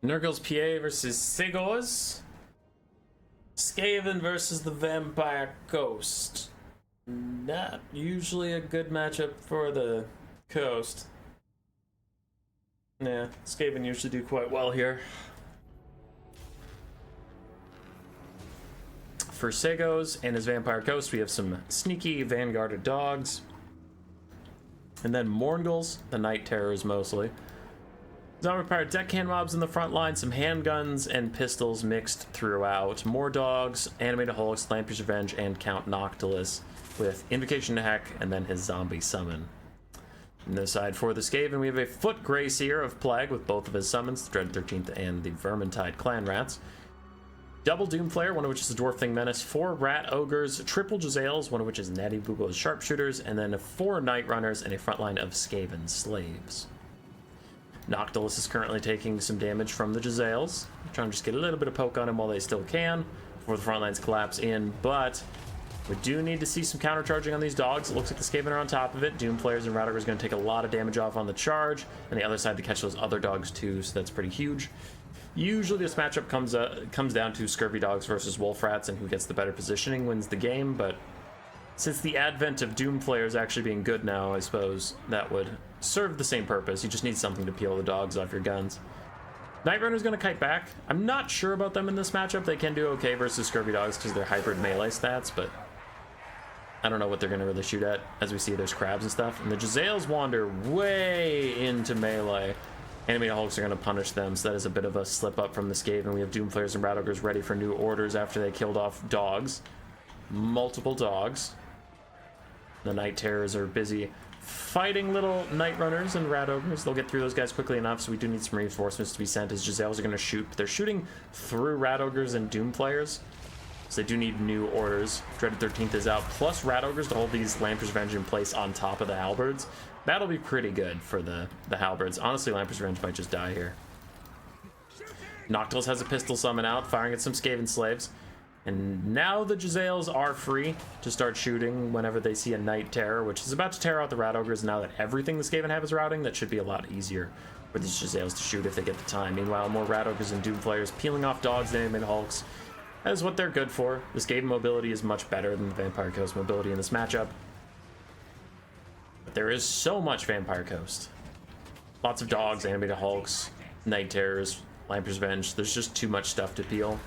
Nurgle's PA versus Sigors. Skaven versus the Vampire Ghost. Not usually a good matchup for the Coast. Yeah, Skaven usually do quite well here. For Sagos and his Vampire Ghost, we have some sneaky vanguarded dogs. And then Morngul's, the Night Terrors mostly. Zombie-powered deckhand mobs in the front line, some handguns and pistols mixed throughout. More dogs, Animated Hulks, Lamprey's Revenge, and Count Noctilus with Invocation to Heck and then his zombie summon. On this side for the Skaven, we have a Foot Grayseer of Plague with both of his summons, the Dread 13th and the Vermintide Clan Rats. Double Doomflayer, one of which is the Dwarf Thing Menace, 4 Rat Ogres, triple Jezzails, one of which is Natty Bubo's Sharpshooters, and then 4 Night Runners and a frontline of Skaven Slaves. Noctilus is currently taking some damage from the Jezzails, trying to just get a little bit of poke on him while they still can before the front lines collapse in, but we do need to see some countercharging on these dogs. It looks like the Skaven are on top of it. Doomflayers and Rat Ogres are going to take a lot of damage off on the charge, and the other side to catch those other dogs too, so that's pretty huge. Usually this matchup comes down to Scurvy Dogs versus Wolf Rats, and who gets the better positioning wins the game, but since the advent of Doomflayers actually being good now, I suppose that would serve the same purpose. You just need something to peel the dogs off your guns. Night Runner's going to kite back. I'm not sure about them in this matchup. They can do okay versus Scurvy Dogs because they're hybrid melee stats, but I don't know what they're going to really shoot at. As we see, there's crabs and stuff. And the Jezzails wander way into melee. Animated Hulks are going to punish them, so that is a bit of a slip up from the Skaven. We have Doomflayers and Rat Ogres ready for new orders after they killed off dogs. Multiple dogs. The Night Terrors are busy fighting little Night Runners and Rat Ogres. They'll get through those guys quickly enough, so we do need some reinforcements to be sent as Jezzails are going to shoot. They're shooting through Rat Ogres and Doomflayers, so they do need new orders. Dreaded 13th is out, plus Rat Ogres to hold these Lamprey's Revenge in place on top of the Halberds. That'll be pretty good for the Halberds. Honestly, Lamprey's Revenge might just die here. Noctilus has a pistol summon out, firing at some Skaven Slaves. And now the Jezzails are free to start shooting whenever they see a Night Terror, which is about to tear out the Rat Ogres. Now that everything the Skaven have is routing, that should be a lot easier for these Jezzails to shoot if they get the time. Meanwhile, more Rat Ogres and Doomflayers peeling off dogs and Animated Hulks. That is what they're good for. The Skaven mobility is much better than the Vampire Coast mobility in this matchup. But there is so much Vampire Coast. Lots of dogs, Animated Hulks, Night Terrors, Lamprey's Revenge. There's just too much stuff to peel.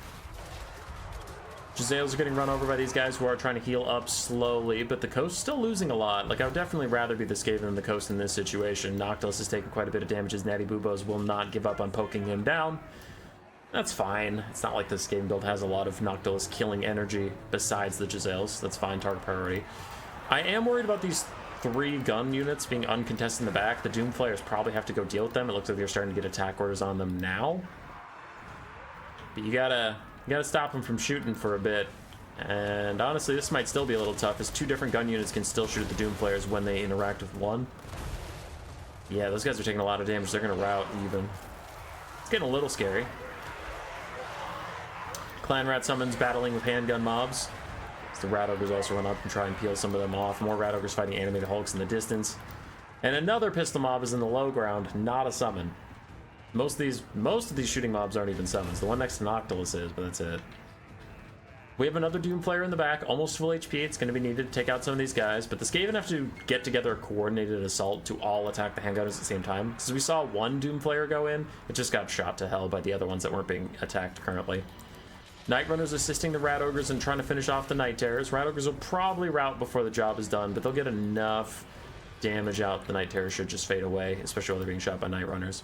Jezzails are getting run over by these guys who are trying to heal up slowly, but the Coast's still losing a lot. Like, I would definitely rather be the Skaven than the Coast in this situation. Noctilus is taking quite a bit of damage as Natty Bubos will not give up on poking him down. That's fine. It's not like this Skaven build has a lot of Noctilus killing energy besides the Jezzails. That's fine, target priority. I am worried about these 3 gun units being uncontested in the back. The Doomflayers probably have to go deal with them. It looks like they're starting to get attack orders on them now. But you gotta stop them from shooting for a bit. And honestly, this might still be a little tough, as 2 different gun units can still shoot at the Doomflayers when they interact with one. Yeah, those guys are taking a lot of damage. They're going to rout even. It's getting a little scary. Clan Rat summons battling with handgun mobs. So the Rat Ogres also run up and try and peel some of them off. More Rat Ogres fighting Animated Hulks in the distance. And another pistol mob is in the low ground, not a summon. Most of these shooting mobs aren't even summons. The one next to Noctilus is, but that's it. We have another Doomflayer in the back, almost full HP. It's going to be needed to take out some of these guys, but the Skaven have to get together a coordinated assault to all attack the handgunners at the same time. Because we saw one Doomflayer go in, it just got shot to hell by the other ones that weren't being attacked currently. Night Runners assisting the Rat Ogres and trying to finish off the Night Terrors. Rat Ogres will probably rout before the job is done, but they'll get enough damage out. The Night Terrors should just fade away, especially while they're being shot by Night Runners.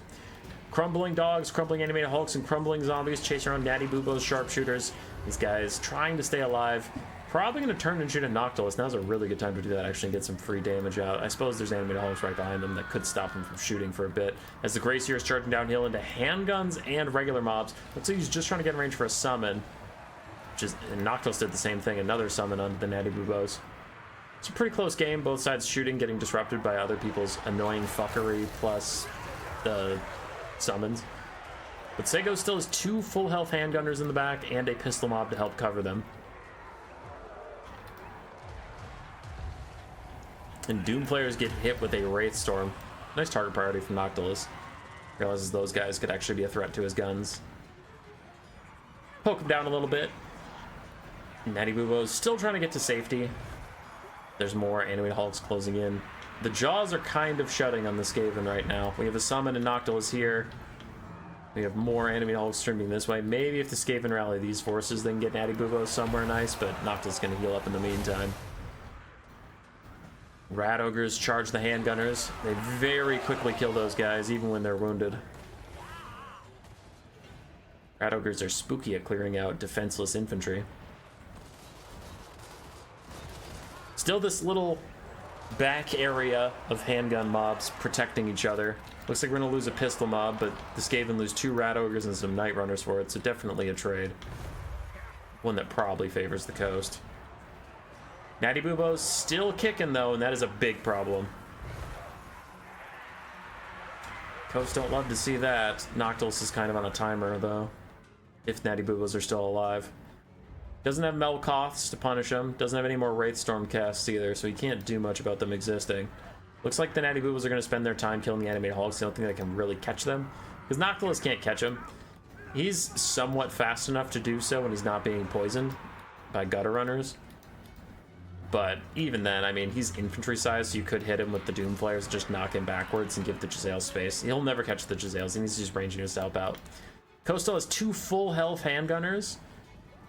Crumbling dogs, crumbling Animated Hulks, and crumbling zombies chasing around Natty Bubo's Sharpshooters. These guys trying to stay alive. Probably going to turn and shoot at Noctilus. Now's a really good time to do that, actually, and get some free damage out. I suppose there's Animated Hulks right behind them that could stop him from shooting for a bit. As the Grayseer is charging downhill into handguns and regular mobs. Looks like he's just trying to get in range for a summon. And Noctilus did the same thing, another summon on the Natty Bubos. It's a pretty close game, both sides shooting, getting disrupted by other people's annoying fuckery, plus the summons. But Sego still has 2 full health handgunners in the back and a pistol mob to help cover them. And Doomflayers get hit with a Wraith Storm. Nice target priority from Noctilus. Realizes those guys could actually be a threat to his guns. Poke him down a little bit. Natty Boobo's still trying to get to safety. There's more animated hulks closing in. The jaws are kind of shutting on the Skaven right now. We have a summon and Noctilus here. We have more animated hulks streaming this way. Maybe if the Skaven rally these forces, they can get Natty Boobo somewhere nice, but Noctilus is going to heal up in the meantime. Rat Ogres charge the handgunners. They very quickly kill those guys, even when they're wounded. Rat Ogres are spooky at clearing out defenseless infantry. Still this little back area of handgun mobs protecting each other. Looks like we're going to lose a pistol mob, but the Skaven lose 2 Rat Ogres and some Night Runners for it, so definitely a trade. One that probably favors the coast. Natty Boobo's still kicking, though, and that is a big problem. Coast don't love to see that. Noctilus is kind of on a timer, though, if Natty Boobos are still alive. Doesn't have Melkoths to punish him. Doesn't have any more Wraithstorm casts either, so he can't do much about them existing. Looks like the Natty Boobos are going to spend their time killing the animated hulks. I don't think they can really catch them, because Noctilus can't catch him. He's somewhat fast enough to do so when he's not being poisoned by gutter runners. But even then, I mean, he's infantry size, so you could hit him with the Doom Flares, just knock him backwards and give the Jezzails space. He'll never catch the Jezzails. He needs to just ranging himself out. Coastal has 2 full health handgunners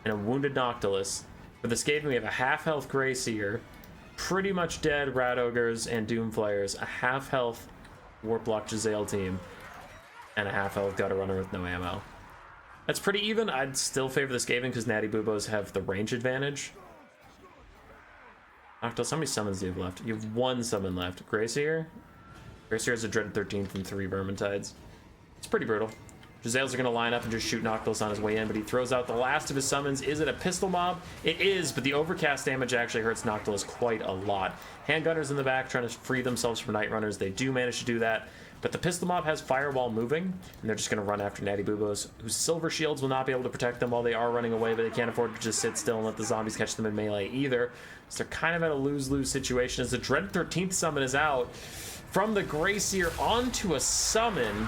and a wounded Noctilus. For the Skaven, we have a half-health Grey Seer, pretty much dead Rat Ogres and Doom Flayers, a half-health Warplock Jezzail team, and a half-health Gutter Runner with no ammo. That's pretty even. I'd still favor the Skaven because Natty Boobos have the range advantage. Noctilus, how many summons do you have left? You have 1 summon left. Grey Seer? Grey Seer has a Dreaded 13 from 3 Vermintides. It's pretty brutal. Jezzails are going to line up and just shoot Noctilus on his way in, but he throws out the last of his summons. Is it a pistol mob? It is, but the overcast damage actually hurts Noctilus quite a lot. Handgunners in the back trying to free themselves from Night Runners. They do manage to do that, but the pistol mob has Firewall moving, and they're just going to run after Natty Boobos, whose Silver Shields will not be able to protect them while they are running away, but they can't afford to just sit still and let the zombies catch them in melee either. So they're kind of at a lose-lose situation as the Dread 13th summon is out. From the Grey Seer onto a summon,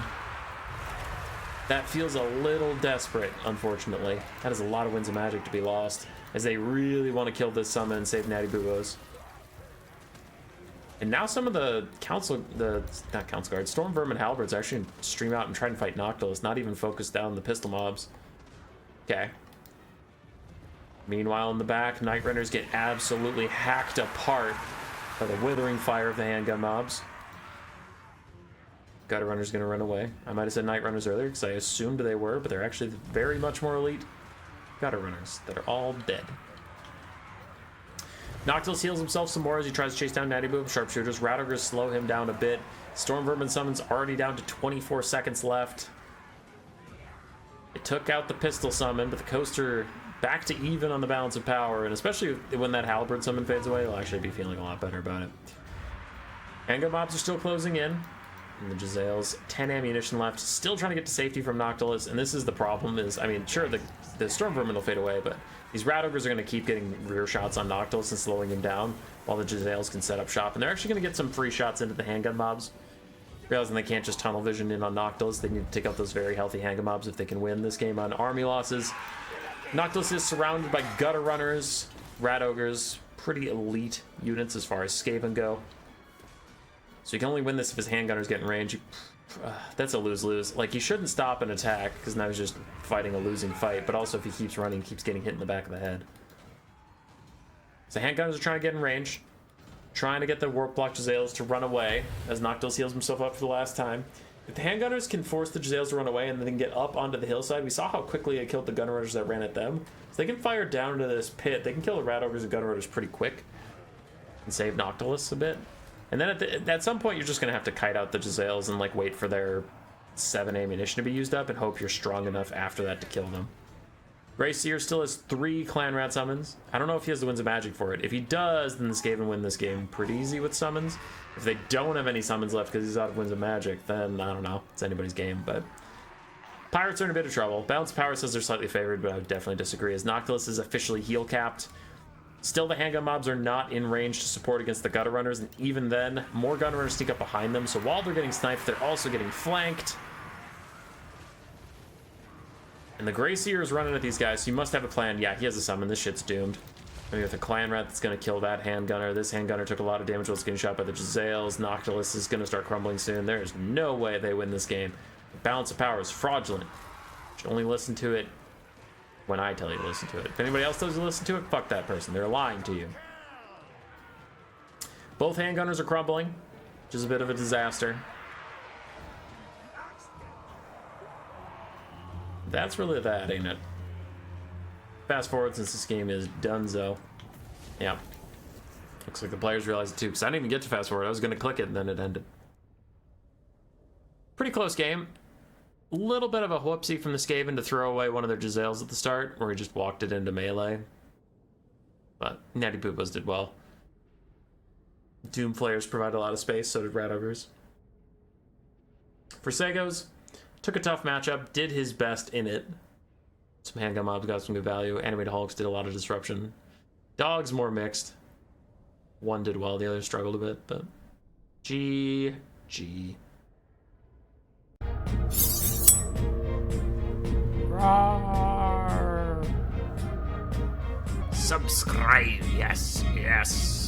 that feels a little desperate, unfortunately. That is a lot of Winds of Magic to be lost, as they really want to kill this summon and save Natty Boobos. And now some of the not Council Guards, Storm Vermin Halberds actually stream out and try and fight Noctilus, not even focus down the pistol mobs. Okay. Meanwhile, in the back, Night Runners get absolutely hacked apart by the withering fire of the handgun mobs. Gutter Runner's gonna run away. I might have said Night Runners earlier because I assumed they were, but they're actually very much more elite Gutter Runners that are all dead. Noctilus heals himself some more as he tries to chase down Natty Boob. Sharpshooters. Rat Ogres slow him down a bit. Storm Vermin summons already down to 24 seconds left. It took out the pistol summon, but the coaster back to even on the balance of power, and especially when that Halberd summon fades away, he'll actually be feeling a lot better about it. Handgun mobs are still closing in. And the Jezzails, 10 ammunition left, still trying to get to safety from Noctilus, and this is the problem is, I mean, sure, the Storm Vermin will fade away, but these Rat Ogres are going to keep getting rear shots on Noctilus and slowing him down, while the Jezzails can set up shop, and they're actually going to get some free shots into the handgun mobs, realizing they can't just tunnel vision in on Noctilus. They need to take out those very healthy handgun mobs if they can win this game on army losses. Noctilus is surrounded by Gutter Runners, Rat Ogres, pretty elite units as far as Skaven go. So you can only win this if his handgunner's get in range. That's a lose-lose. Like, he shouldn't stop an attack, because now he's just fighting a losing fight, but also if he keeps running, he keeps getting hit in the back of the head. So handgunners are trying to get in range, trying to get the Warplock Jezzails to run away, as Noctilus heals himself up for the last time. If the handgunners can force the Jezzails to run away and then get up onto the hillside, we saw how quickly they killed the gunner runners that ran at them. So they can fire down into this pit. They can kill the Rat Ogres and gunner runners pretty quick and save Noctilus a bit. And then at some point, you're just going to have to kite out the Jezzails and, like, wait for their 7 ammunition to be used up and hope you're strong enough after that to kill them. Grey Seer still has 3 Clan Rat summons. I don't know if he has the Winds of Magic for it. If he does, then the Skaven win this game pretty easy with summons. If they don't have any summons left because he's out of Winds of Magic, then, I don't know. It's anybody's game, but Pirates are in a bit of trouble. Balanced Power says they're slightly favored, but I would definitely disagree, as Noctilus is officially heal-capped. Still, the handgun mobs are not in range to support against the Gutter Runners, and even then, more Gunner Runners sneak up behind them, so while they're getting sniped, they're also getting flanked. And the Grey Seer is running at these guys, so you must have a plan. Yeah, he has a summon. This shit's doomed. I mean, with a Clan Rat that's going to kill that Handgunner. This Handgunner took a lot of damage while it's getting shot by the Giselles. Noctilus is going to start crumbling soon. There's no way they win this game. The balance of power is fraudulent. You should only listen to it when I tell you to listen to it. If anybody else tells you to listen to it, fuck that person. They're lying to you. Both Handgunners are crumbling, which is a bit of a disaster. That's really that, ain't it? Fast forward since this game is donezo. Yeah. Looks like the players realized it too, because I didn't even get to fast forward. I was going to click it and then it ended. Pretty close game. A little bit of a whoopsie from the Skaven to throw away one of their Giselles at the start, where he just walked it into melee. But Natty Poopos did well. Doom Flayers provide a lot of space, so did Rat Ogres. For Segos, took a tough matchup, did his best in it. Some handgun mobs got some good value. Animated Hulks did a lot of disruption. Dogs more mixed. One did well, the other struggled a bit, but GG. Roar. Subscribe, yes, yes.